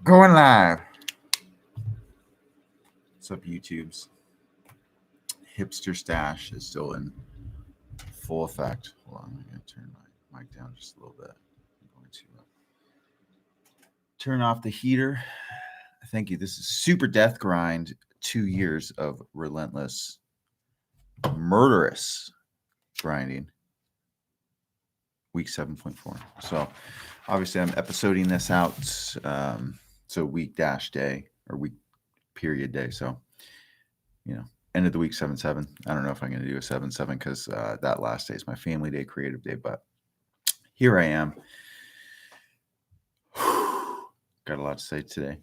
Going live. What's up, YouTube's hipster stash is still in full effect. Hold on, I'm going to turn my mic down just a little bit. I'm going to turn off the heater. Thank you. This is Super Death Grind. 2 years of relentless, murderous grinding. Week 7.4. So obviously I'm episoding this out. So week dash day or week period day. So, end of the week 7-7. I don't know if I'm going to do a 7-7 because that last day is my family day, creative day. But here I am. Got a lot to say today.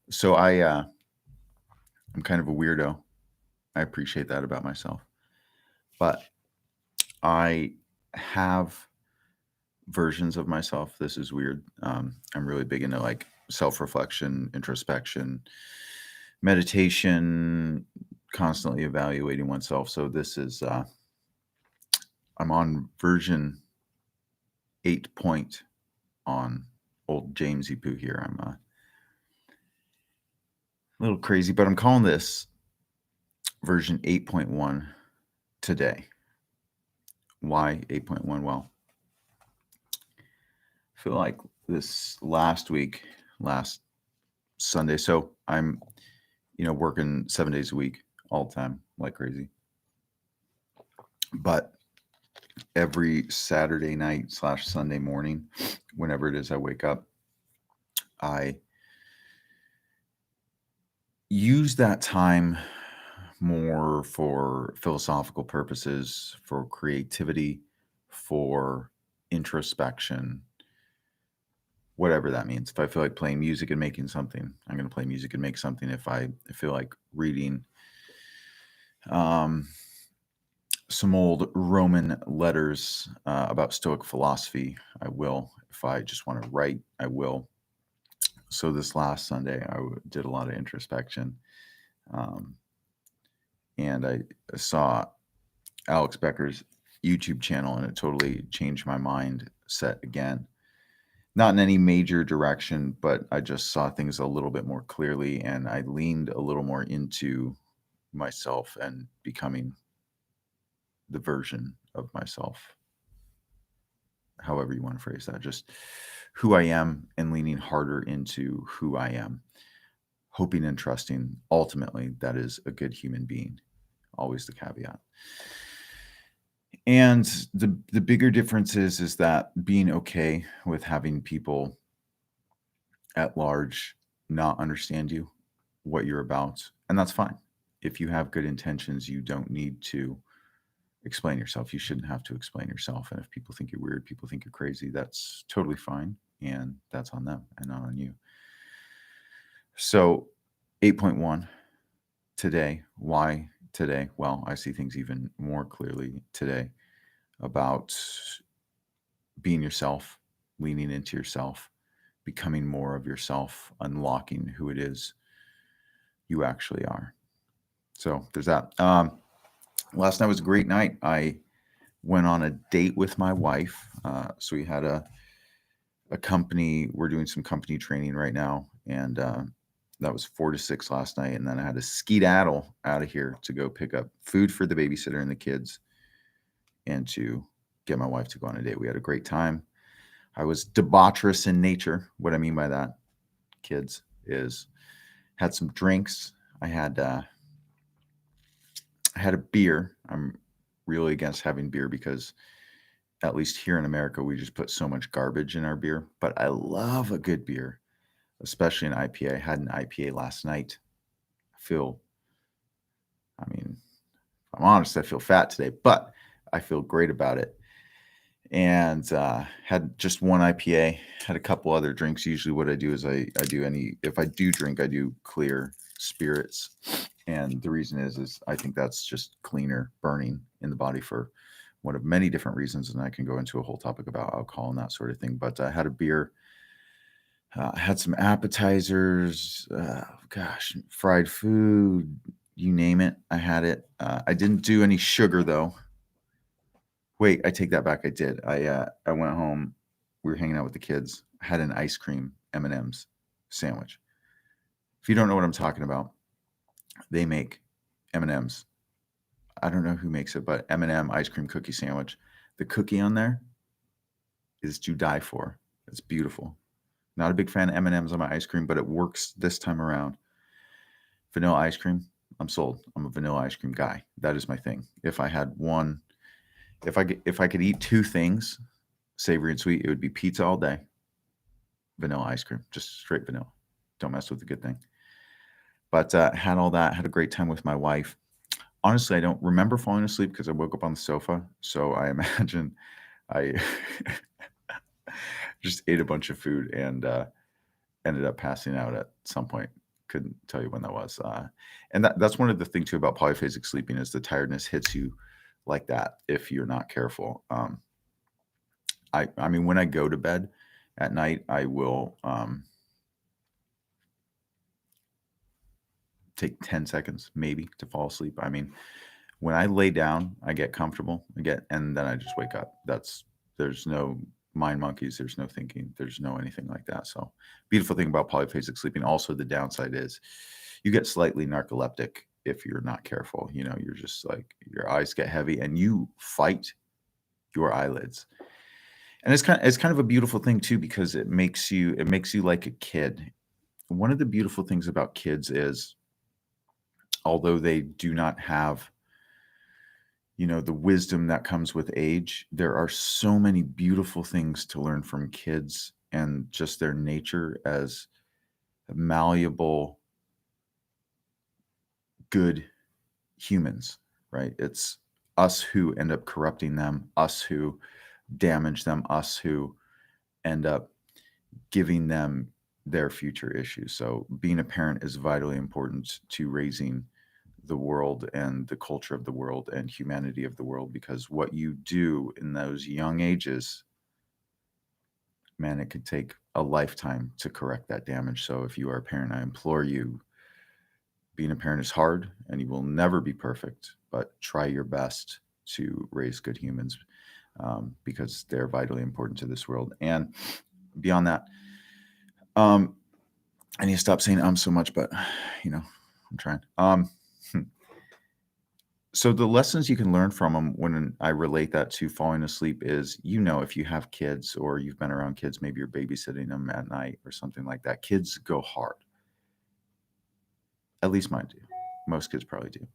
So I'm kind of a weirdo. I appreciate that about myself. But I have versions of myself. This is weird. I'm really big into like self-reflection, introspection, meditation, constantly evaluating oneself. So this is I'm on version 8 point on old James Poo here. I'm a little crazy, but I'm calling this version 8.1 today. Why 8.1? Well, I feel like this last Sunday, so I'm working 7 days a week all the time like crazy, but every Saturday night / Sunday morning, whenever it is I wake up, I use that time more for philosophical purposes, for creativity, for introspection, whatever that means. If I feel like playing music and making something, I'm going to play music and make something. If I feel like reading some old Roman letters about Stoic philosophy, I will. If I just want to write, I will. So this last Sunday, I did a lot of introspection. And I saw Alex Becker's YouTube channel, and it totally changed my mindset again. Not in any major direction, but I just saw things a little bit more clearly, and I leaned a little more into myself and becoming the version of myself, however you want to phrase that, just who I am and leaning harder into who I am, hoping and trusting ultimately that is a good human being. Always the caveat. And the bigger difference is that being okay with having people at large not understand you, what you're about, and that's fine. If you have good intentions, you don't need to explain yourself. You shouldn't have to explain yourself. And if people think you're weird, people think you're crazy, that's totally fine. And that's on them and not on you. So 8.1 today. Why today? Well, I see things even more clearly today about being yourself, leaning into yourself, becoming more of yourself, unlocking who it is you actually are. So there's that. Last night was a great night. I went on a date with my wife. So we had a company. We're doing some company training right now, and that was 4 to 6 last night. And then I had to skedaddle out of here to go pick up food for the babysitter and the kids, and to get my wife to go on a date. We had a great time. I was debaucherous in nature. What I mean by that, kids, is had some drinks. I had a beer. I'm really against having beer because at least here in America, we just put so much garbage in our beer. But I love a good beer, especially an IPA. I had an IPA last night. If I'm honest, I feel fat today, but I feel great about it. And had just one IPA, had a couple other drinks. Usually what I do is if I do drink, I do clear spirits. And the reason is I think that's just cleaner burning in the body for one of many different reasons. And I can go into a whole topic about alcohol and that sort of thing. But I had a beer, had some appetizers, fried food, you name it. I had it. I didn't do any sugar though. Wait, I take that back. I did. I went home. We were hanging out with the kids. I had an ice cream M&M's sandwich. If you don't know what I'm talking about, they make M&M's. I don't know who makes it, but M&M ice cream cookie sandwich. The cookie on there is to die for. It's beautiful. Not a big fan of M&M's on my ice cream, but it works this time around. Vanilla ice cream, I'm sold. I'm a vanilla ice cream guy. That is my thing. If I had one, if I could eat two things, savory and sweet, it would be pizza all day, vanilla ice cream, just straight vanilla. Don't mess with the good thing. But had all that, had a great time with my wife. Honestly, I don't remember falling asleep because I woke up on the sofa. So I imagine I just ate a bunch of food and ended up passing out at some point. Couldn't tell you when that was. And that's one of the things too about polyphasic sleeping is the tiredness hits you like that if you're not careful. I mean, when I go to bed at night, I will take 10 seconds maybe to fall asleep. I mean, when I lay down, I get comfortable, and then I just wake up. There's no mind monkeys, there's no thinking, there's no anything like that. So, beautiful thing about polyphasic sleeping. Also, the downside is you get slightly narcoleptic if you're not careful. You know, you're just like your eyes get heavy and you fight your eyelids. And it's kind of a beautiful thing too because it makes you like a kid. One of the beautiful things about kids is although they do not have the wisdom that comes with age, there are so many beautiful things to learn from kids and just their nature as malleable, good humans, right? It's us who end up corrupting them, us who damage them, us who end up giving them their future issues. So being a parent is vitally important to raising the world and the culture of the world and humanity of the world, because what you do in those young ages, man, it could take a lifetime to correct that damage. So if you are a parent, I implore you, being a parent is hard and you will never be perfect, but try your best to raise good humans because they're vitally important to this world. And beyond that, I need to stop saying so much, but I'm trying. So the lessons you can learn from them when I relate that to falling asleep is, if you have kids or you've been around kids, maybe you're babysitting them at night or something like that. Kids go hard. At least mine do. Most kids probably do.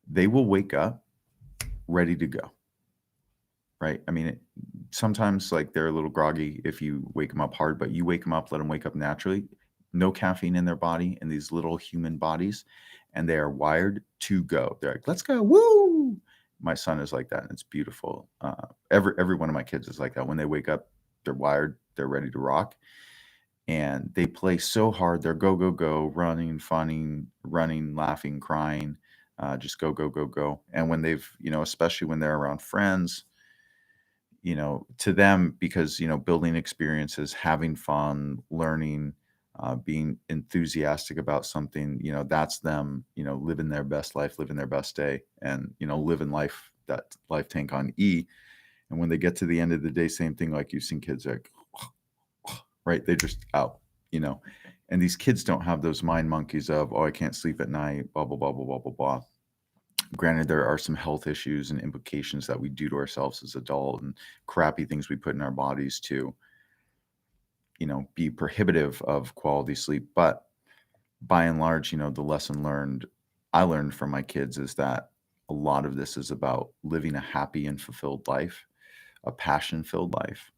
They will wake up ready to go. Right? I mean, sometimes like they're a little groggy if you wake them up hard, but you wake them up, let them wake up naturally. No caffeine in their body, in these little human bodies, and they are wired to go. They're like, let's go, woo! My son is like that, and it's beautiful. Every one of my kids is like that. When they wake up, they're wired, they're ready to rock, and they play so hard. They're go, go, go, running, funning, running, laughing, crying, just go, go, go, go. And when they've, especially when they're around friends, to them, because, building experiences, having fun, learning, being enthusiastic about something, that's them, living their best life, living their best day, and, living life, that life tank on E. And when they get to the end of the day, same thing, like you've seen kids like, right? They're just out, and these kids don't have those mind monkeys of, oh, I can't sleep at night, blah, blah, blah, blah, blah, blah, blah. Granted, there are some health issues and implications that we do to ourselves as adults and crappy things we put in our bodies to, be prohibitive of quality sleep. But by and large, the lesson I learned from my kids is that a lot of this is about living a happy and fulfilled life, a passion-filled life,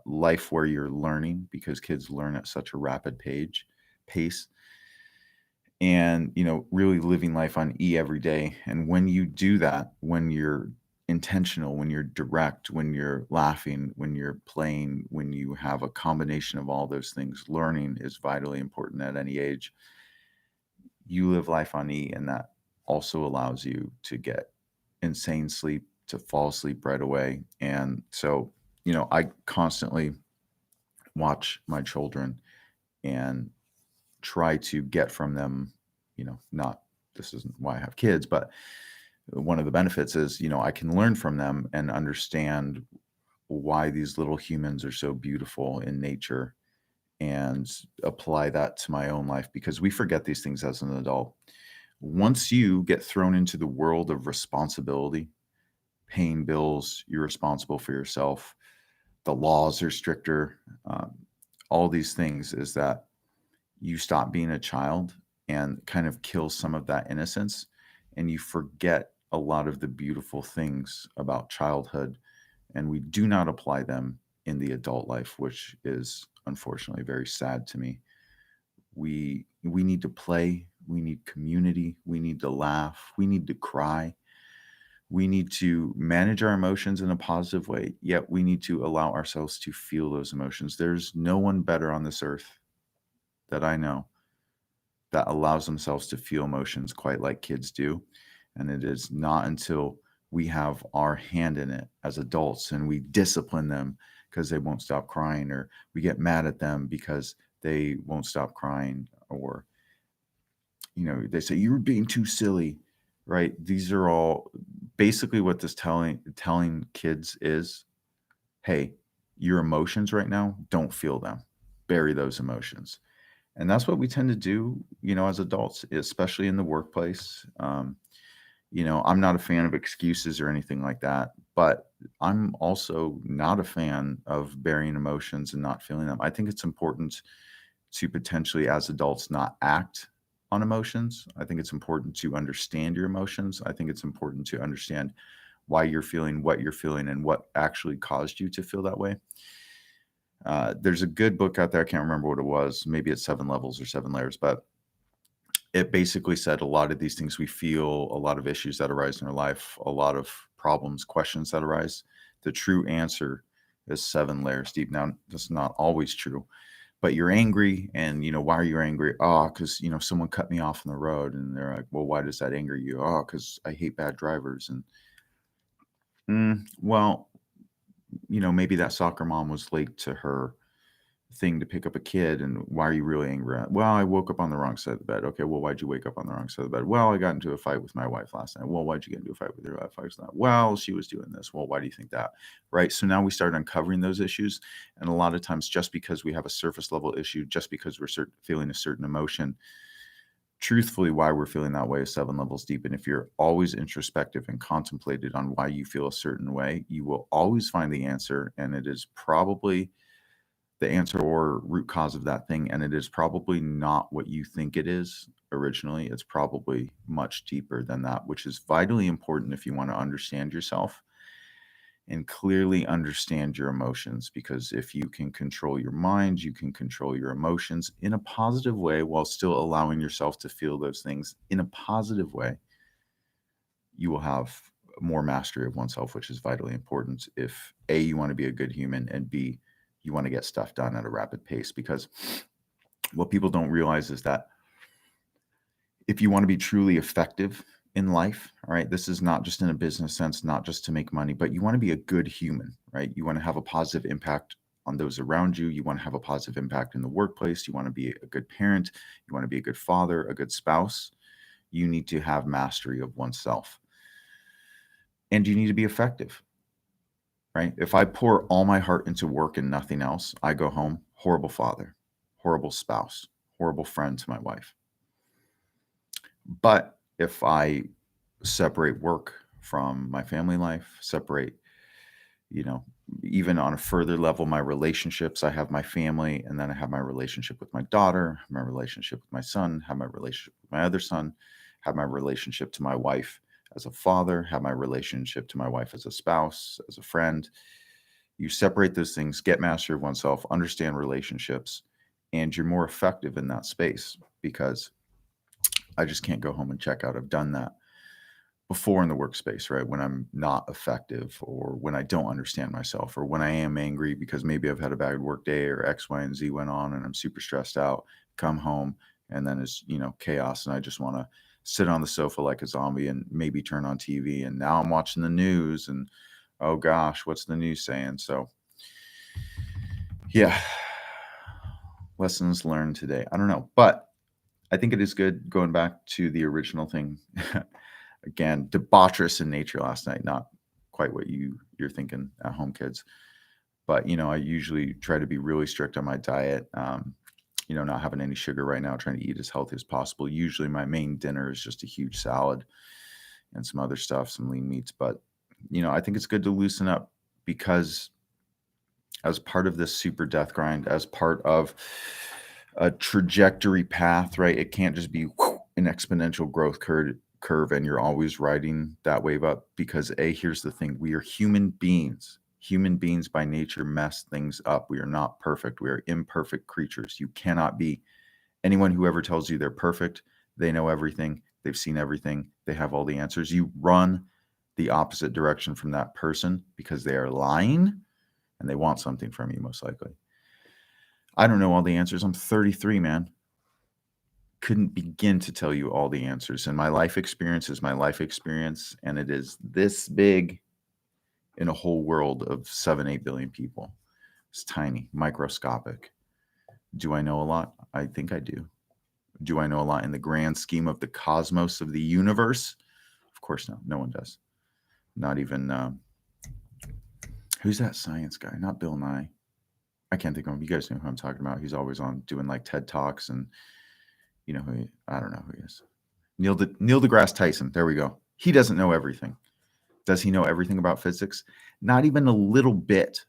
life where you're learning, because kids learn at such a rapid pace. And really living life on E every day. And when you do that, when you're intentional, when you're direct, when you're laughing, when you're playing, when you have a combination of all those things, learning is vitally important at any age. You live life on E, and that also allows you to get insane sleep, to fall asleep right away. And so I constantly watch my children and try to get from them, not, this isn't why I have kids, but one of the benefits is, I can learn from them and understand why these little humans are so beautiful in nature and apply that to my own life, because we forget these things as an adult. Once you get thrown into the world of responsibility, paying bills, you're responsible for yourself. The laws are stricter. All these things is that you stop being a child and kind of kill some of that innocence, and you forget a lot of the beautiful things about childhood, and we do not apply them in the adult life, which is unfortunately very sad to me. We need to play, we need community, we need to laugh, we need to cry, we need to manage our emotions in a positive way, yet we need to allow ourselves to feel those emotions. There's no one better on this earth that I know that allows themselves to feel emotions quite like kids do. And it is not until we have our hand in it as adults and we discipline them because they won't stop crying, or we get mad at them because they won't stop crying, or they say you were being too silly, right? These are all basically what this telling kids is, hey, your emotions right now, don't feel them, bury those emotions. And that's what we tend to do, as adults, especially in the workplace. I'm not a fan of excuses or anything like that, but I'm also not a fan of burying emotions and not feeling them. I think it's important to potentially, as adults, not act on emotions. I think it's important to understand your emotions. I think it's important to understand why you're feeling what you're feeling and what actually caused you to feel that way. There's a good book out there. I can't remember what it was. Maybe it's 7 Levels or 7 Layers, but it basically said a lot of these things we feel, a lot of issues that arise in our life, a lot of problems, questions that arise. The true answer is 7 layers deep. Now, that's not always true, but you're angry, and why are you angry? Oh, because someone cut me off on the road, and they're like, well, why does that anger you? Oh, because I hate bad drivers. And well, maybe that soccer mom was late to her thing to pick up a kid, and why are you really angry? Well, I woke up on the wrong side of the bed. Okay, well, why'd you wake up on the wrong side of the bed? Well, I got into a fight with my wife last night. Well, why'd you get into a fight with your wife last night? Well, she was doing this. Well, why do you think that? Right? So now we start uncovering those issues, and a lot of times, just because we have a surface level issue, just because we're feeling a certain emotion, truthfully, why we're feeling that way is 7 levels deep. And if you're always introspective and contemplated on why you feel a certain way, you will always find the answer, and it is probably the answer or root cause of that thing, and it is probably not what you think it is originally. It's probably much deeper than that, which is vitally important if you want to understand yourself and clearly understand your emotions. Because if you can control your mind, you can control your emotions in a positive way while still allowing yourself to feel those things in a positive way, you will have more mastery of oneself, which is vitally important if A, you want to be a good human, and B, you want to get stuff done at a rapid pace. Because what people don't realize is that if you want to be truly effective in life, all right, this is not just in a business sense, not just to make money, but you want to be a good human, right? You want to have a positive impact on those around you. You want to have a positive impact in the workplace. You want to be a good parent. You want to be a good father, a good spouse. You need to have mastery of oneself, and you need to be effective, right? If I pour all my heart into work and nothing else, I go home, horrible father, horrible spouse, horrible friend to my wife. But if I separate work from my family life, separate, you know, even on a further level, my relationships, I have my family, and then I have my relationship with my daughter, my relationship with my son, have my relationship with my other son, have my relationship to my wife as a father, have my relationship to my wife as a spouse, as a friend. You separate those things, get mastery of oneself, understand relationships, and you're more effective in that space. Because I just can't go home and check out. I've done that before in the workspace, right? When I'm not effective, or when I don't understand myself, or when I am angry because maybe I've had a bad work day, or X, Y, and Z went on and I'm super stressed out, come home, and then it's, chaos. And I just want to sit on the sofa like a zombie and maybe turn on TV. And now I'm watching the news, and oh gosh, what's the news saying? So yeah, lessons learned today. I don't know, but I think it is good going back to the original thing. Again, debaucherous in nature last night. Not quite what you're thinking at home, kids. But, I usually try to be really strict on my diet. Not having any sugar right now, trying to eat as healthy as possible. Usually my main dinner is just a huge salad and some other stuff, some lean meats. But, I think it's good to loosen up because as part of this super death grind, as part of a trajectory path, right? It can't just be an exponential growth curve and you're always riding that wave up because here's the thing. We are human beings. Human beings by nature mess things up. We are not perfect. We are imperfect creatures. You cannot be anyone who ever tells you they're perfect. They know everything. They've seen everything. They have all the answers. You run the opposite direction from that person because they are lying and they want something from you, most likely. I don't know all the answers. I'm 33, man. Couldn't begin to tell you all the answers. And my life experience is my life experience. And it is this big in a whole world of 7-8 billion people. It's tiny, microscopic. Do I know a lot? I think I do. Do I know a lot in the grand scheme of the cosmos of the universe? Of course not. No one does. Not even, who's that science guy? Not Bill Nye. I can't think of him. You guys know who I'm talking about. He's always on doing like TED Talks and I don't know who he is. Neil deGrasse Tyson. There we go. He doesn't know everything. Does he know everything about physics? Not even a little bit,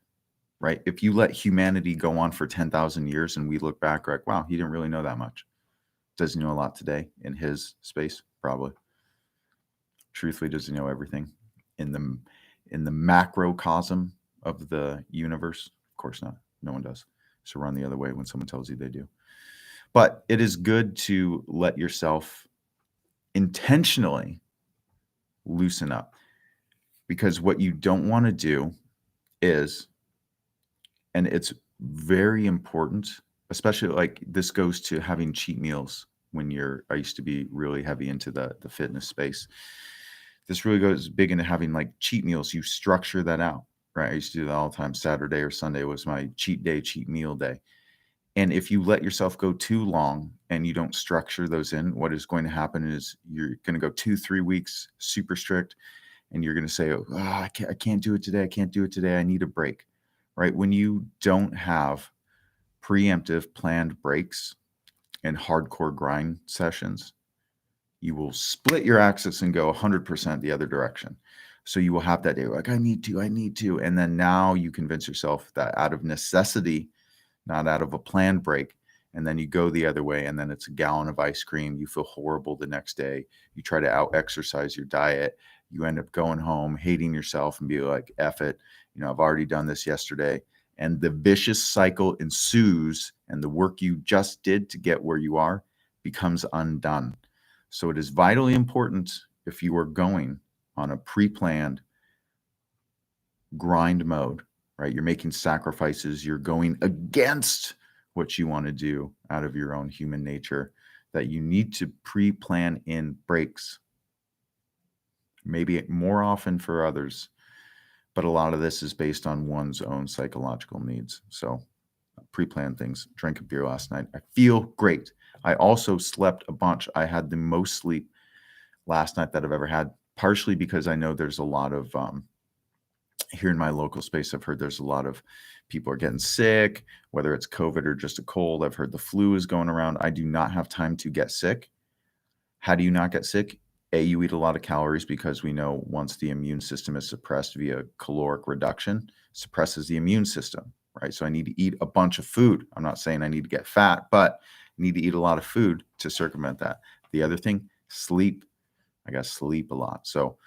right? If you let humanity go on for 10,000 years and we look back, like, wow, he didn't really know that much. Does he know a lot today in his space? Probably. Truthfully, does he know everything in the macrocosm of the universe? Of course not. No one does. So run the other way when someone tells you they do. But it is good to let yourself intentionally loosen up, because what you don't want to do is, and it's very important, especially like this goes to having cheat meals when I used to be really heavy into the fitness space. This really goes big into having like cheat meals. You structure that out, right? I used to do that all the time. Saturday or Sunday was my cheat day, cheat meal day. And if you let yourself go too long and you don't structure those in, what is going to happen is you're going to go 2-3 weeks super strict, and you're going to say, I can't do it today. I can't do it today. I need a break, right? When you don't have preemptive planned breaks and hardcore grind sessions, you will split your axis and go 100% the other direction. So you will have that day like, I need to. And then now you convince yourself that out of necessity, not out of a planned break, and then you go the other way, and then it's a gallon of ice cream. You feel horrible the next day. You try to out-exercise your diet. You end up going home, hating yourself, and be like, F it. I've already done this yesterday. And the vicious cycle ensues, and the work you just did to get where you are becomes undone. So it is vitally important, if you are going on a pre-planned grind mode, right? You're making sacrifices. You're going against what you want to do out of your own human nature, that you need to pre-plan in breaks. Maybe more often for others, but a lot of this is based on one's own psychological needs. So pre-plan things. Drank a beer last night. I feel great. I also slept a bunch. I had the most sleep last night that I've ever had, partially because I know there's a lot of here in my local space, I've heard there's a lot of people are getting sick, whether it's COVID or just a cold. I've heard the flu is going around. I do not have time to get sick. How do you not get sick? You eat a lot of calories, because we know once the immune system is suppressed via caloric reduction, suppresses the immune system, right? So I need to eat a bunch of food. I'm not saying I need to get fat, but I need to eat a lot of food to circumvent that. The other thing, sleep. I got to sleep a lot. So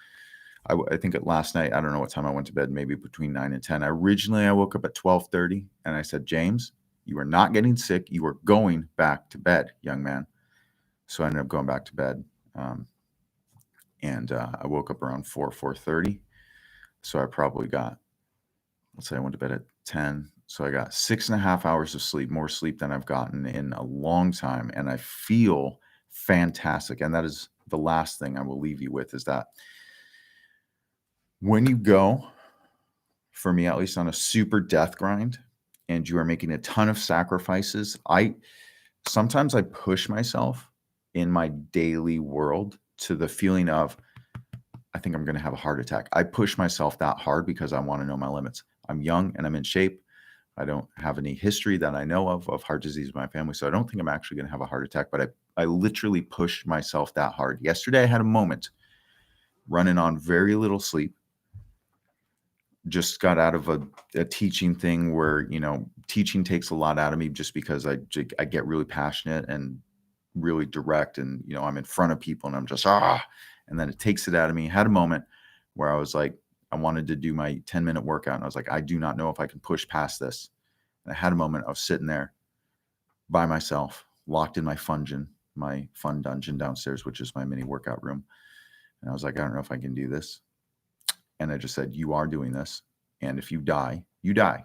I think last night, I don't know what time I went to bed, maybe between 9 and 10. Originally, I woke up at 12:30, and I said, James, you are not getting sick. You are going back to bed, young man. So I ended up going back to bed. And I woke up around 4:30. So I probably got, let's say I went to bed at 10. So I got 6.5 hours of sleep, more sleep than I've gotten in a long time. And I feel fantastic. And that is the last thing I will leave you with, is that when you go, for me at least, on a super death grind and you are making a ton of sacrifices, sometimes I push myself in my daily world to the feeling of, I think I'm going to have a heart attack. I push myself that hard because I want to know my limits. I'm young and I'm in shape. I don't have any history that I know of heart disease in my family, so I don't think I'm actually going to have a heart attack. But I literally pushed myself that hard. Yesterday, I had a moment running on very little sleep. Just got out of a teaching thing where, teaching takes a lot out of me just because I get really passionate and really direct, and, I'm in front of people and I'm just, and then it takes it out of me. Had a moment where I was like, I wanted to do my 10-minute workout and I was like, I do not know if I can push past this. And I had a moment of sitting there by myself, locked in my fun dungeon downstairs, which is my mini workout room. And I was like, I don't know if I can do this. And I just said, you are doing this. And if you die, you die.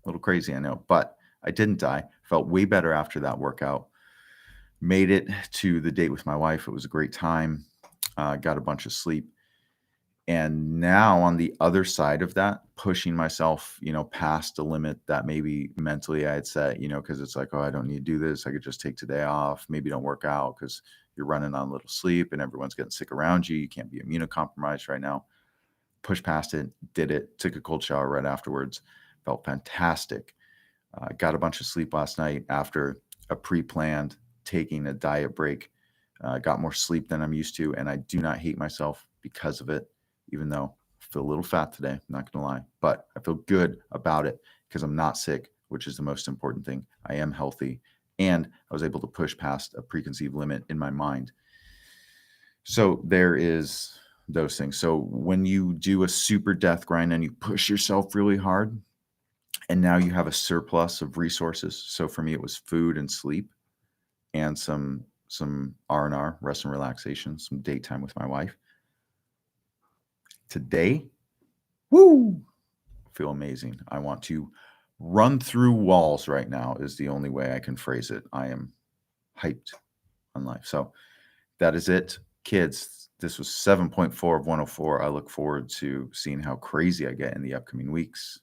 A little crazy, I know, but I didn't die. Felt way better after that workout. Made it to the date with my wife. It was a great time. Got a bunch of sleep. And now on the other side of that, pushing myself, past the limit that maybe mentally I had set, because it's like, oh, I don't need to do this. I could just take today off. Maybe don't work out because you're running on little sleep and everyone's getting sick around you. You can't be immunocompromised right now. Pushed past it, did it, took a cold shower right afterwards. Felt fantastic. Got a bunch of sleep last night after a pre-planned taking a diet break. Got more sleep than I'm used to, and I do not hate myself because of it, even though I feel a little fat today, I'm not going to lie. But I feel good about it because I'm not sick, which is the most important thing. I am healthy, and I was able to push past a preconceived limit in my mind. So there is those things. So when you do a super death grind and you push yourself really hard, and now you have a surplus of resources. So for me, it was food and sleep and some R&R, rest and relaxation, some date time with my wife. Today, woo, feel amazing. I want to run through walls right now is the only way I can phrase it. I am hyped on life. So that is it. Kids, this was 7.4 of 104. I look forward to seeing how crazy I get in the upcoming weeks.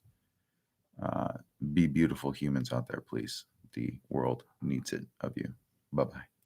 Be beautiful humans out there, please. The world needs it of you. Bye-bye.